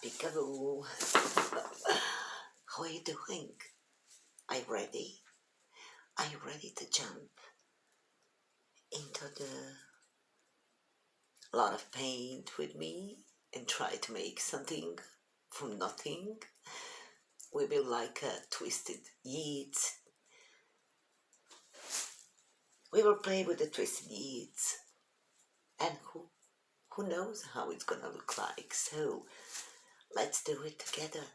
Peekaboo. How are you doing? Are you ready? Are you ready to jump into the lot of paint with me and try to make something from nothing? We will like a twisted yeets. We will play with the twisted yeets, and who knows how it's gonna look like. So let's do it together.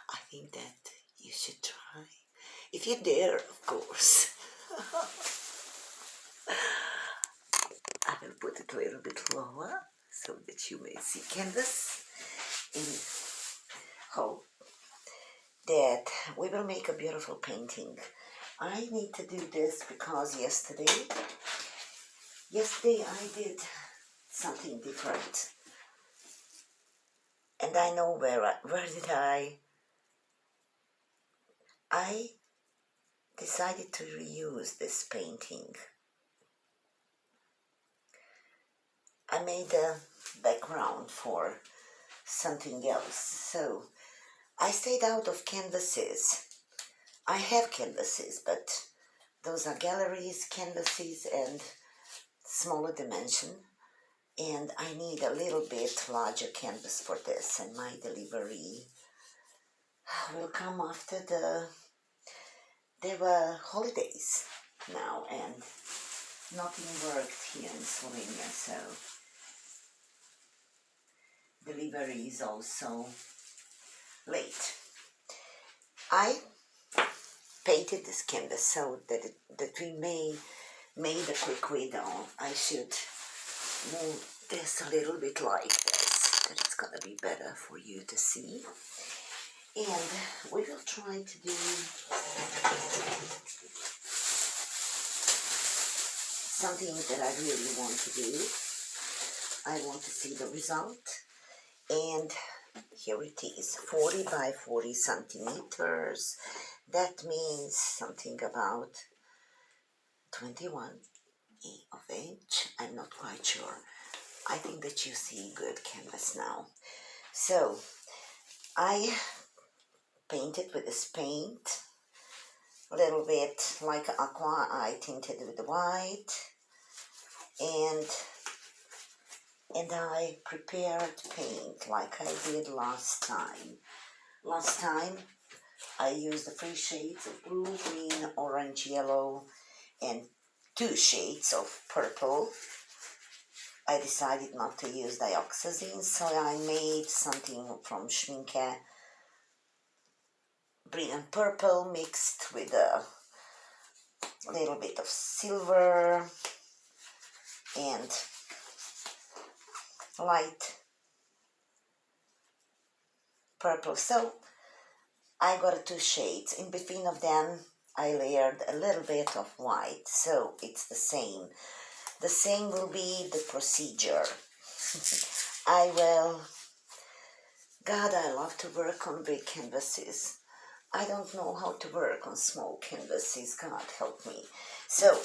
I think that you should try. If you dare, of course. I will put it a little bit lower so that you may see canvas and hope that we will make a beautiful painting. I need to do this because yesterday I did something different, and I know where did I decided to reuse this painting. I made a background for something else, so I stayed out of canvases. I have canvases, but those are galleries, canvases, and smaller dimension, and I need a little bit larger canvas for this, and my delivery will come after there were holidays now, and nothing worked here in Slovenia, so delivery is also late. I painted this canvas so that we made a quick window. I should move this a little bit like this, that it's gonna be better for you to see. And we will try to do something that I really want to do. I want to see the result, and here it is, 40 by 40 centimeters. That means something about 21 of inch. I'm not quite sure. I think that you see good canvas now. So I painted with this paint, a little bit like aqua. I tinted with white, and I prepared paint like I did last time. Last time I used the 3 shades of blue, green, orange, yellow, and 2 shades of purple. I decided not to use dioxazine, so I made something from Schminke, green and purple mixed with a little bit of silver and light purple. So I got 2 shades. In between of them I layered a little bit of white, so it's the same. The same will be the procedure. God, I love to work on big canvases. I don't know how to work on small canvases, God help me. So,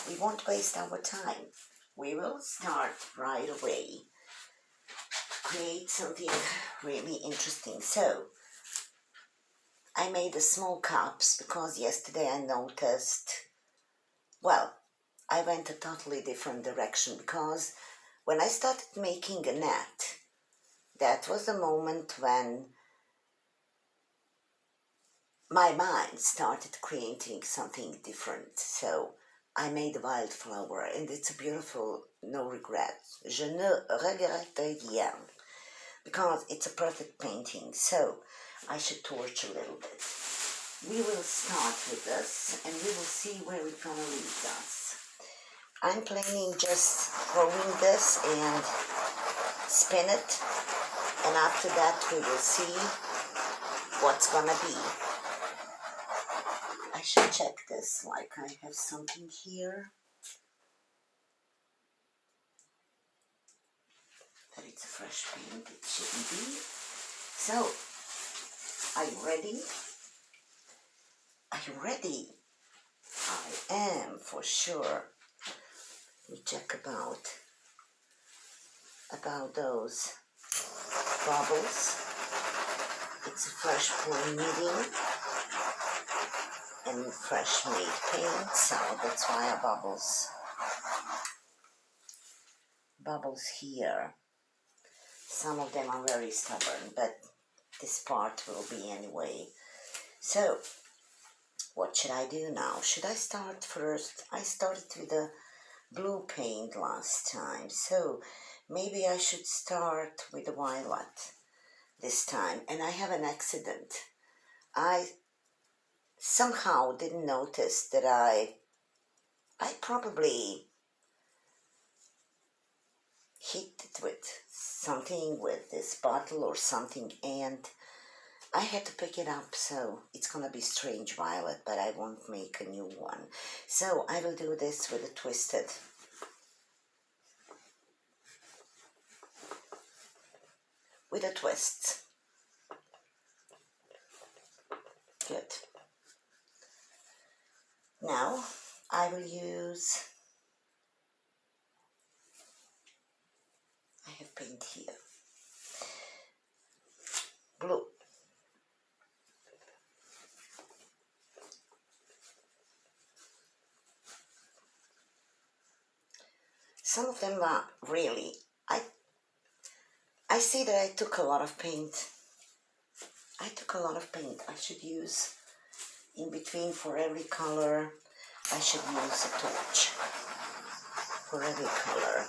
we won't waste our time. We will start right away. Create something really interesting. So, I made the small cups because yesterday I noticed, well, I went a totally different direction, because when I started making a net, that was the moment when my mind started creating something different. So I made a wildflower, and it's a beautiful, no regret. Je ne regrette rien, because it's a perfect painting. So I should torch a little bit. We will start with this, and we will see where it's gonna lead us. I'm planning just throwing this and spin it, and after that we will see what's gonna be. I should check this, like I have something here that it's a fresh paint. It shouldn't be. So, are you ready? Are you ready? I am, for sure. Let me check about those. bubbles. It's a fresh pour medium and fresh made paint, so that's why I bubbles here. Some of them are very stubborn, but this part will be anyway. So what should I do now? Should I start first? I started with the blue paint last time, so maybe I should start with the violet this time. And I have an accident. I somehow didn't notice that I probably hit it with something, with this bottle or something, and I had to pick it up, so it's gonna be strange violet, but I won't make a new one. So I will do this with a twisted. With a twist. Good. Now I will use, I have paint here, blue. Some of them are really, I see that I took a lot of paint. I should use in between for every color. I should use a torch for every color.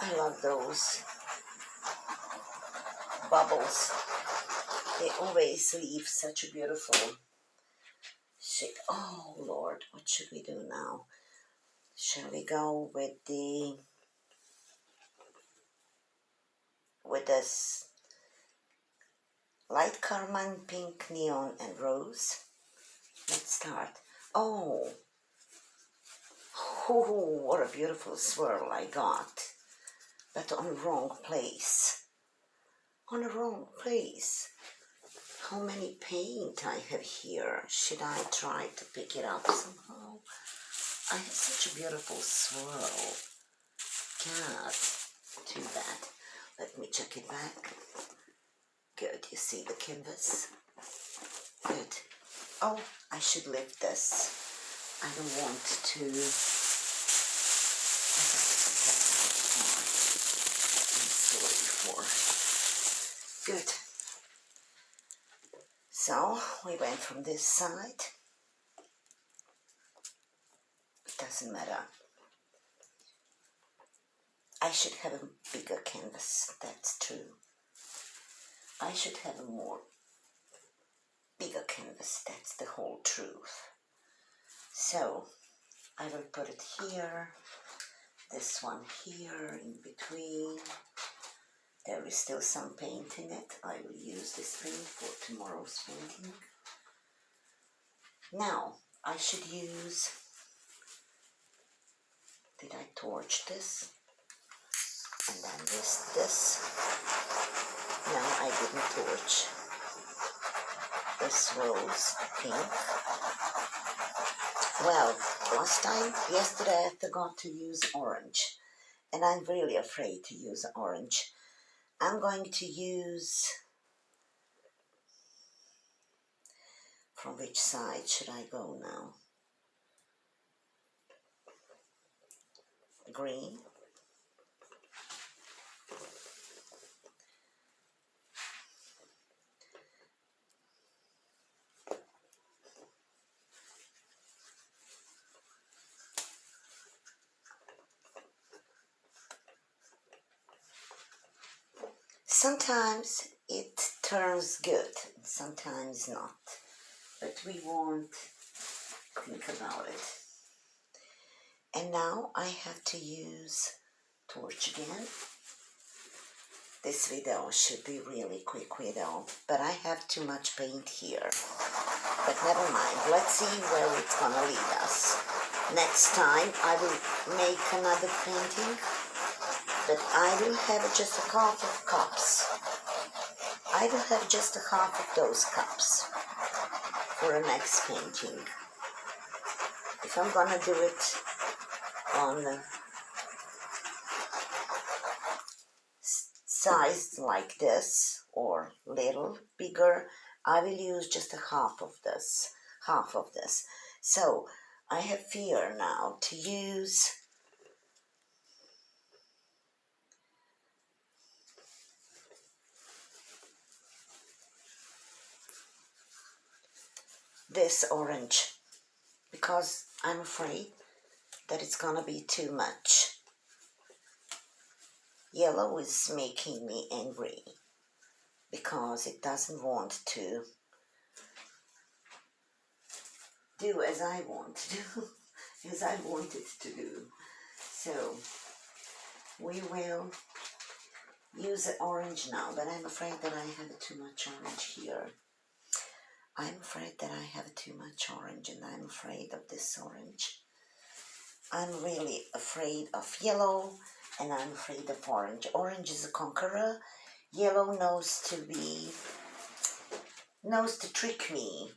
I love those bubbles. They always leave such a beautiful shape. Oh Lord, what should we do now? Shall we go with this light carmine, pink, neon, and rose? Let's start. Oh, what a beautiful swirl I got, but on the wrong place. On the wrong place. How many paint I have here? Should I try to pick it up somehow? I have such a beautiful swirl. God, too bad. Let me check it back. Good, you see the canvas? Good. Oh, I should lift this. I don't want to. I'm sorry for. Good. So we went from this side. It doesn't matter. I should have a bigger canvas, that's true. I should have a bigger canvas, that's the whole truth. So I will put it here, this one here in between. There is still some paint in it. I will use this paint for tomorrow's painting. Now I should use, did I torch this? And then this. No, I didn't torch. This rose pink. Well, yesterday I forgot to use orange. And I'm really afraid to use orange. I'm going to use, from which side should I go now? Green. Sometimes it turns good, sometimes not, but we won't think about it. And now I have to use torch again. This video should be really quick video, but I have too much paint here. But never mind, let's see where it's gonna lead us. Next time I will make another painting, but I will have just a half of cups. I will have just a half of those cups for the next painting. if I'm gonna do it on size like this or little bigger, I will use just a half of this. So I have fear now to use this orange because I'm afraid that it's gonna be too much. Yellow is making me angry because it doesn't want to do as I want to do, as I want it to do. So we will use the orange now, but I'm afraid that I have too much orange here. I'm afraid that I have too much orange, and I'm afraid of this orange. I'm really afraid of yellow, and I'm afraid of orange. Orange is a conqueror. Yellow knows to trick me,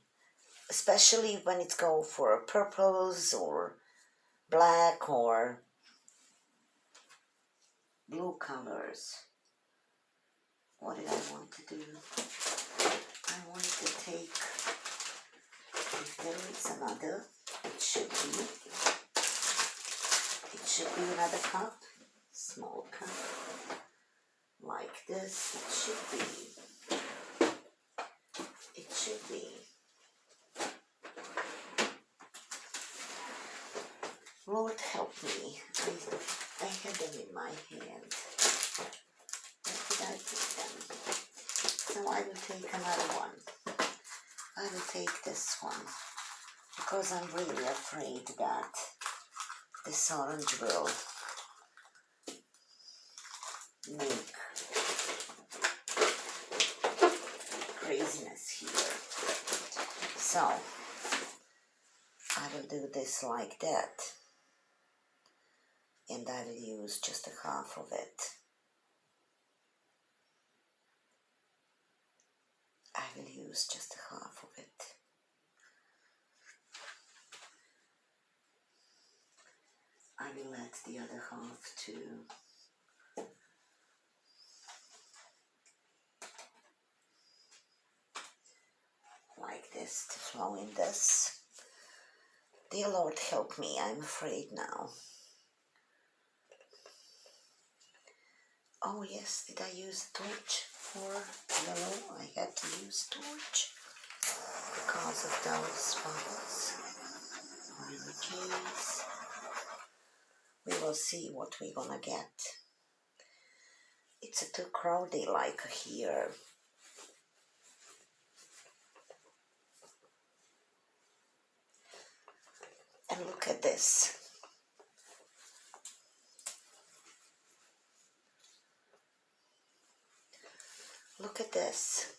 especially when it's go for purples or black or blue colors. What did I want to do? I wanted to take, if there is another, it should be another cup, small cup, like this. It should be. Lord help me, I had them in my hand. Where did I put them? So I will take another one. I will take this one because I'm really afraid that this orange will make craziness here. So I will do this like that, and I will use just a half of it. I will use just a half of it. I will add the other half to like this to flow in this. Dear Lord help me, I'm afraid now. Oh yes, did I use a torch for yellow? I had to use torch because of those bubbles. Or in the case, we will see what we're gonna get. It's too crowded like here. And look at this. Look at this.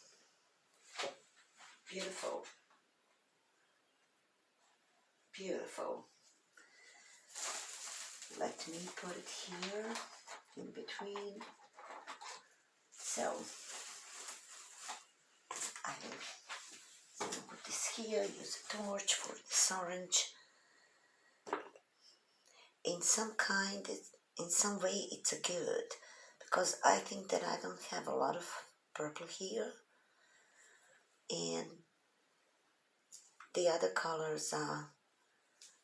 Beautiful. Beautiful. Let me put it here in between. So I will put this here, use a torch for this orange. In some way it's a good, because I think that I don't have a lot of purple here, and the other colors are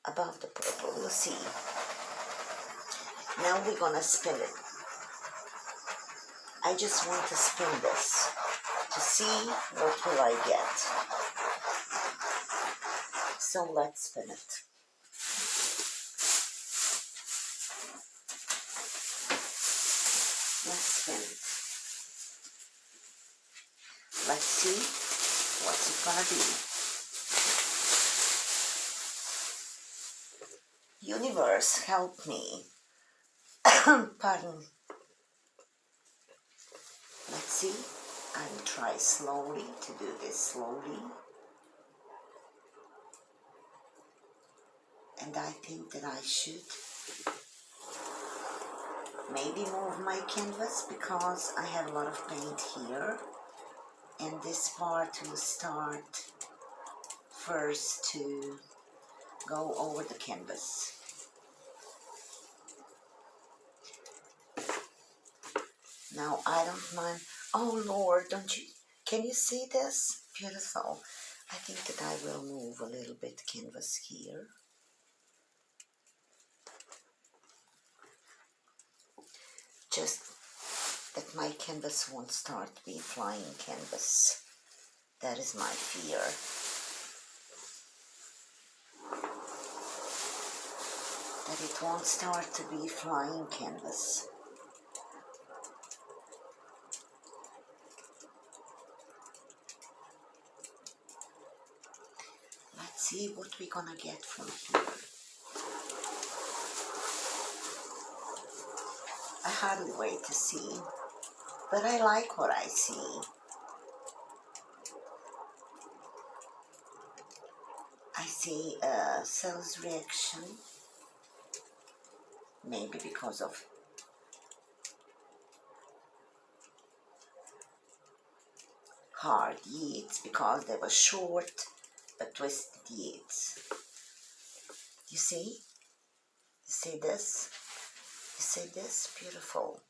above the purple. We'll see. Now we're gonna spin it. I just want to spin this to see what will I get. So let's spin it. Let's spin it. Let's see what's it gonna be. Universe, help me. Pardon. Let's see. I will try slowly to do this slowly. And I think that I should maybe move my canvas because I have a lot of paint here. And this part will start first to go over the canvas. Now I don't mind. Oh Lord, don't you? Can you see this? Beautiful. I think that I will move a little bit canvas here. Just that my canvas won't start to be flying canvas. That is my fear. That it won't start to be flying canvas. Let's see what we're gonna get from here. I hardly wait to see, but I like what I see. I see a cells reaction, maybe because of hard yeets, because they were short but twisted yeets. You see? You see this? You see this? Beautiful.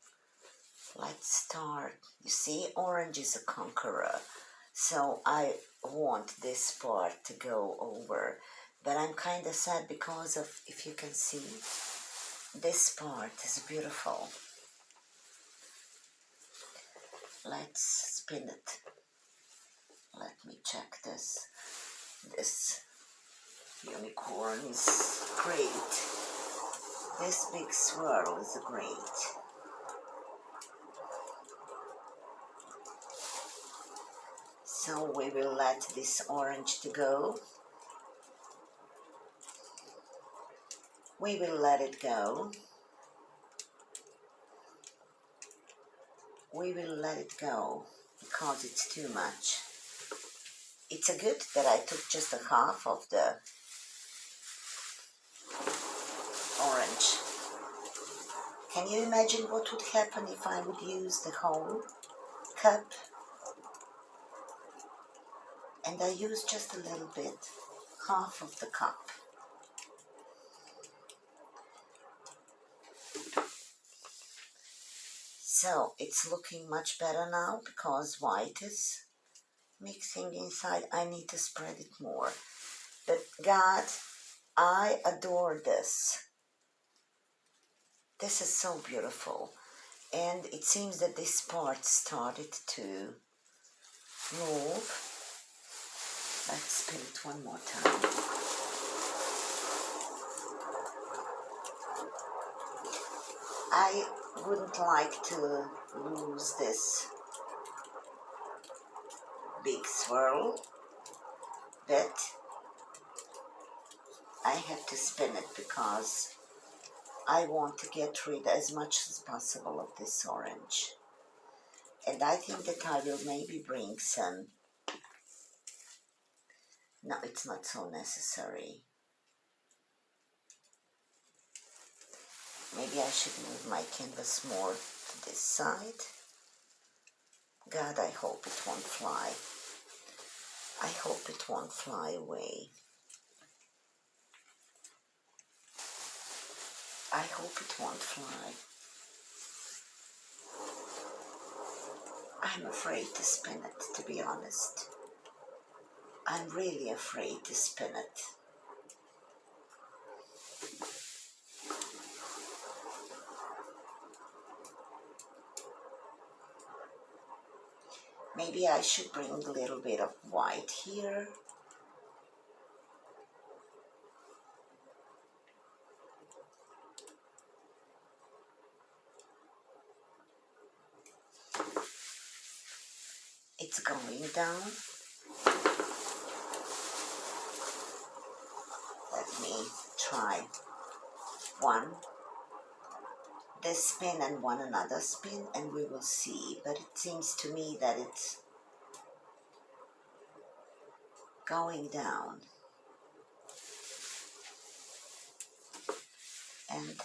Let's start. You see, orange is a conqueror. So I want this part to go over. But I'm kind of sad because of, if you can see, this part is beautiful. Let's spin it. Let me check this. This unicorn is great. This big swirl is great. So we will let this orange to go. We will let it go. We will let it go because it's too much. It's a good that I took just a half of the orange. Can you imagine what would happen if I would use the whole cup? And I use just a little bit, half of the cup. So it's looking much better now because white is mixing inside. I need to spread it more. But God, I adore this. This is so beautiful. And it seems that this part started to move. Let's spin it one more time. I wouldn't like to lose this big swirl, but I have to spin it because I want to get rid as much as possible of this orange. And I think that I will maybe bring some. No, it's not so necessary. Maybe I should move my canvas more to this side. God, I hope it won't fly. I hope it won't fly away. I hope it won't fly. I'm afraid to spin it, to be honest. I'm really afraid to spin it. Maybe I should bring a little bit of white here. It's going down. Let me try one, this spin and one another spin, and we will see. But it seems to me that it's going down. And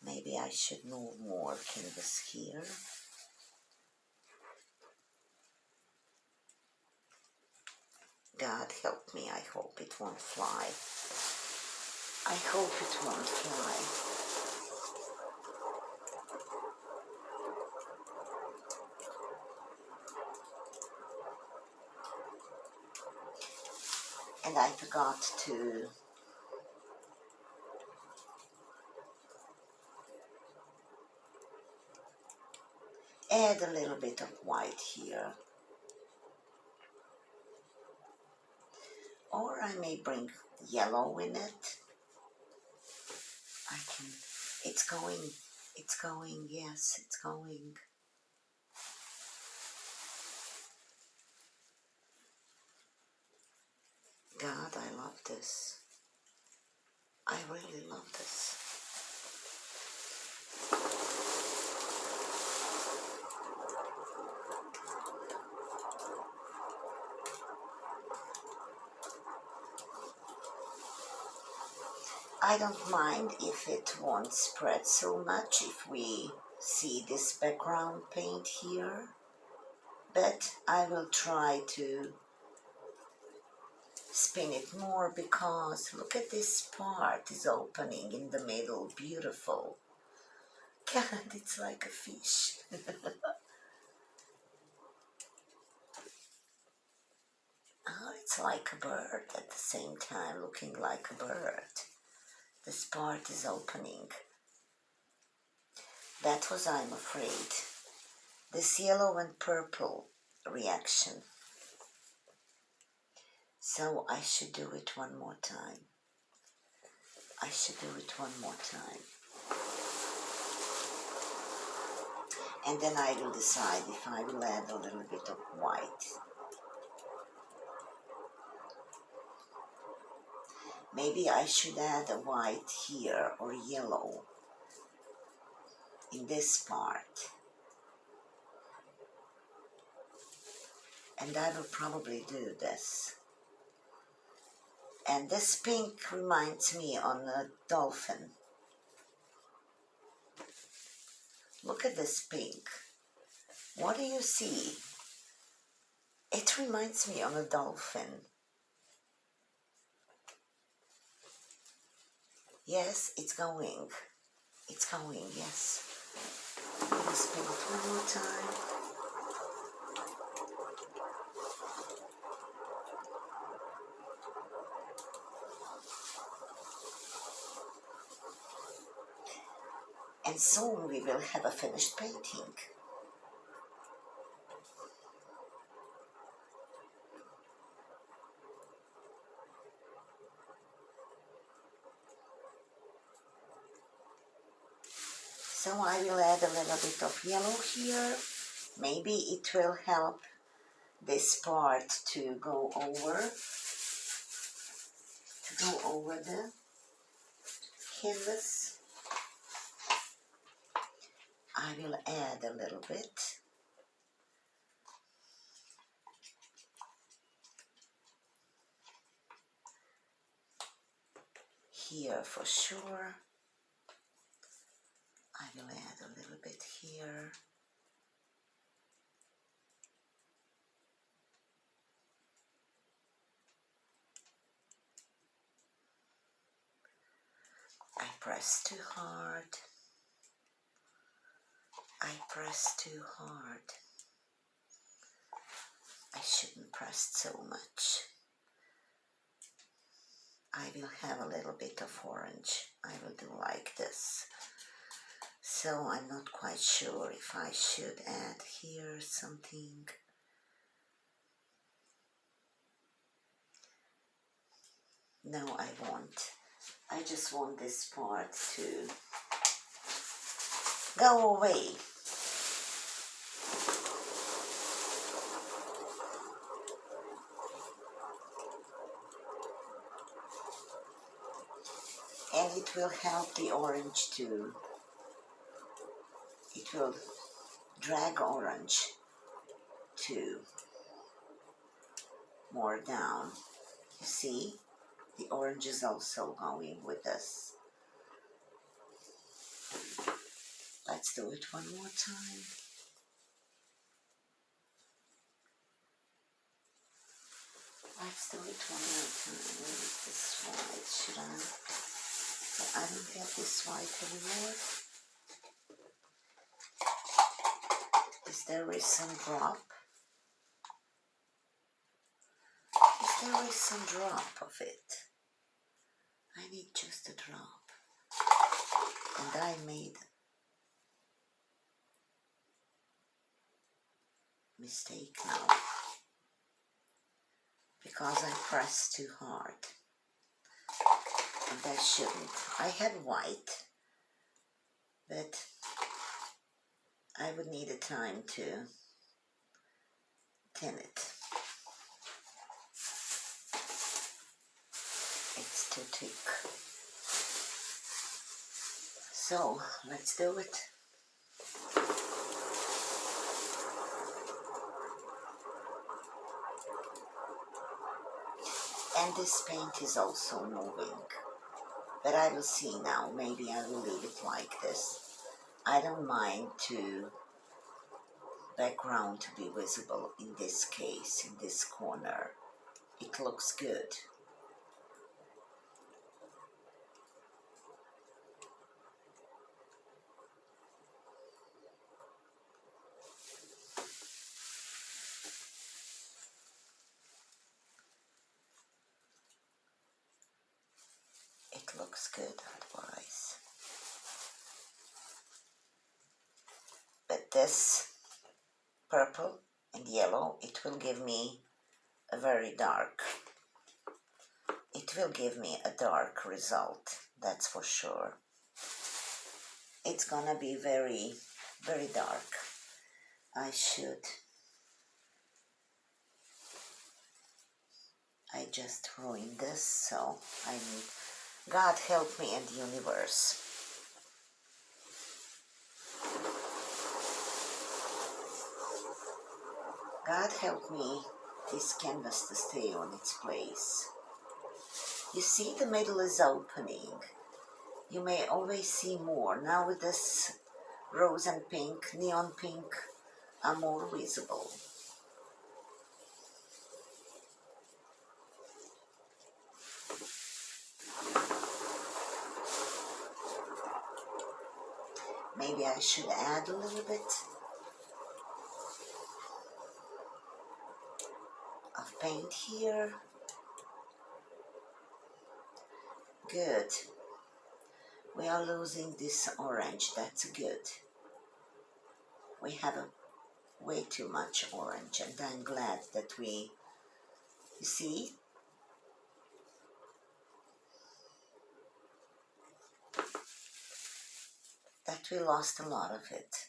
maybe I should move more canvas here. God help me, I hope it won't fly. I hope it won't fly. And I forgot to add a little bit of white here. Or I may bring yellow in it. I can, it's going, yes, it's going. God, I love this. I really love this. I don't mind if it won't spread so much if we see this background paint here, but I will try to spin it more because look at this part is opening in the middle, beautiful. God, it's like a fish. Oh, it's like a bird at the same time, looking like a bird. This part is opening. That was, I'm afraid, this yellow and purple reaction. So I should do it one more time. I should do it one more time. And then I will decide if I will add a little bit of white. Maybe I should add a white here or yellow in this part. And I will probably do this. And this pink reminds me on a dolphin. Look at this pink. What do you see? It reminds me on a dolphin. Yes, it's going. It's going, yes. I'm going to spin it one more time. And soon we will have a finished painting. So I will add a little bit of yellow here. Maybe it will help this part to go over the canvas. I will add a little bit. Here for sure. I will add a little bit here. I press too hard. I press too hard. I shouldn't press so much. I will have a little bit of orange. I will do like this. So I'm not quite sure if I should add here something. No, I won't. I just want this part to go away. And it will help the orange to, it will drag orange to more down. You see, the orange is also going with this. Let's do it one more time. Let's do it one more time. Where is this white? Should I? But I don't have this white anymore. There is some drop. There is some drop of it. I need just a drop. And I made a mistake now because I pressed too hard. And I shouldn't. I had white, but I would need a time to tin it. It's too thick. So let's do it. And this paint is also moving. But I will see now. Maybe I will leave it like this. I don't mind to background to be visible in this case, in this corner. It looks good. It looks good otherwise. But this purple and yellow, it will give me a very dark. It will give me a dark result, that's for sure. It's gonna be very, very dark. I just ruined this, so I need, God help me and the universe. God help me, this canvas to stay on its place. You see, the middle is opening. You may always see more. Now with this rose and pink, neon pink, are more visible. Maybe I should add a little bit of paint here. Good. We are losing this orange, that's good. We have way too much orange, and I'm glad that you see? That we lost a lot of it.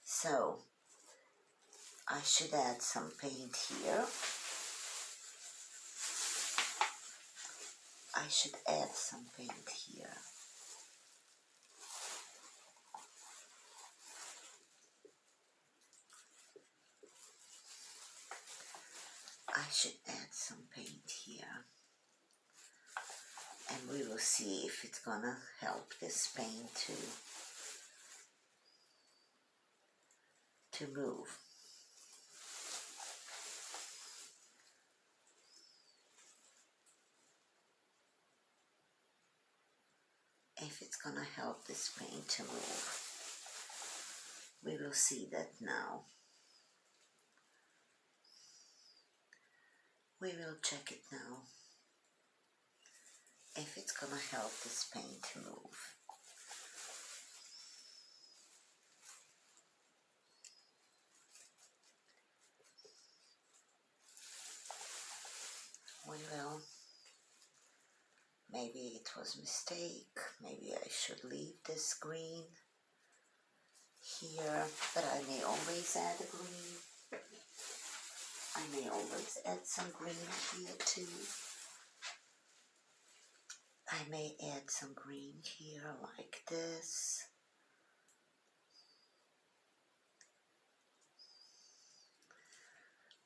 So, I should add some paint here. I should add some paint here. I should add some paint here. And we will see if it's gonna help this paint to move. If it's gonna help this paint to move. We will see that now. We will check it now. If it's gonna help this paint to move. We will. Maybe it was a mistake. Maybe I should leave this green here, but I may always add a green. I may always add some green here too. I may add some green here like this.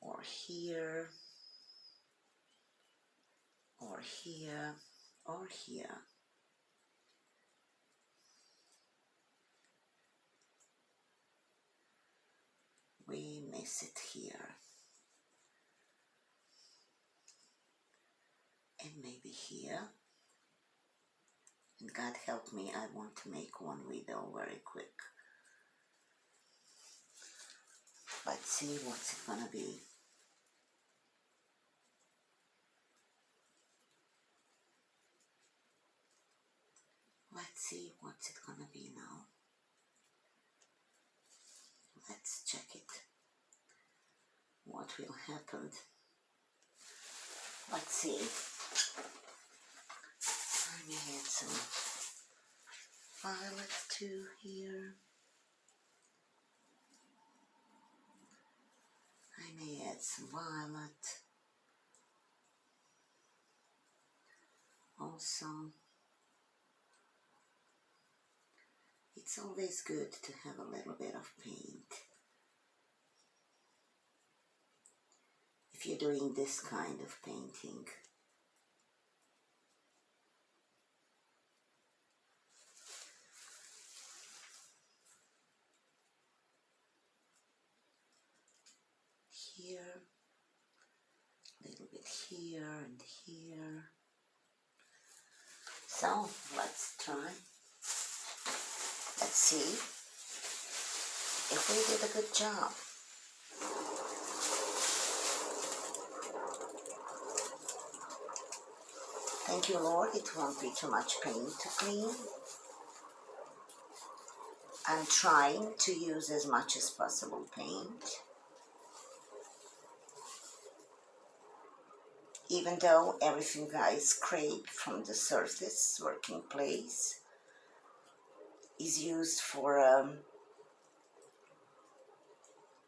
Or here. Or here. Or here. We miss it here. and maybe here. And God help me, I want to make one video very quick. Let's see what's it gonna be. Let's see what's it gonna be now. Let's check it. What will happen? Let's see. I may add some violet too here. I may add some violet. Also, it's always good to have a little bit of paint. If you're doing this kind of painting. Here, a little bit here and here. So let's try. Let's see if we did a good job. Thank you, Lord, it won't be too much paint to clean. I'm trying to use as much as possible paint. Even though everything I scrape from the surface working place is used for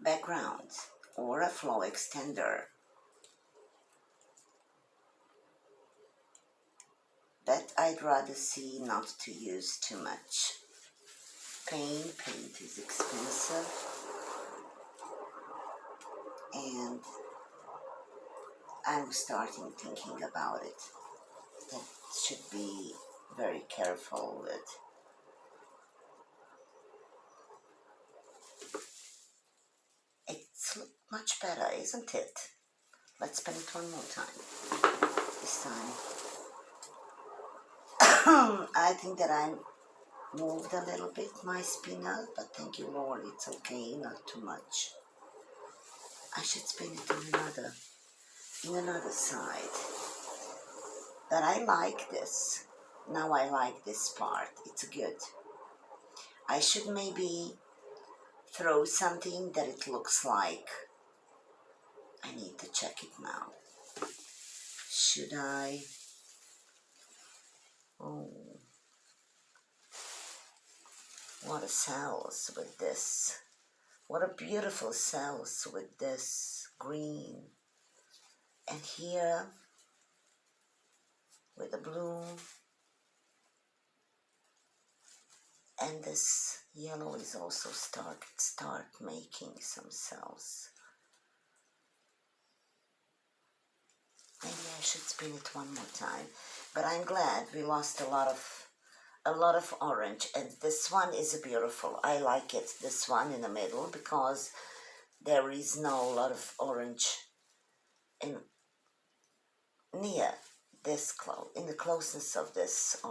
background or a flow extender. That I'd rather see not to use too much. Paint is expensive, and I'm starting thinking about it. That should be very careful with. It's much better, isn't it? Let's spin it one more time. This time. I think that I moved a little bit my spinner, but thank you, Lord, it's okay, not too much. I should spin it in another side. But I like this. Now I like this part. It's good. I should maybe throw something that it looks like. I need to check it now. Should I? Oh. What a cells with this. What a beautiful cells with this green. And here with the blue. And this yellow is also start making some cells. Maybe I should spin it one more time. But I'm glad we lost a lot of orange, and this one is beautiful. I like it, this one in the middle, because there is no lot of orange in the closeness of this orange.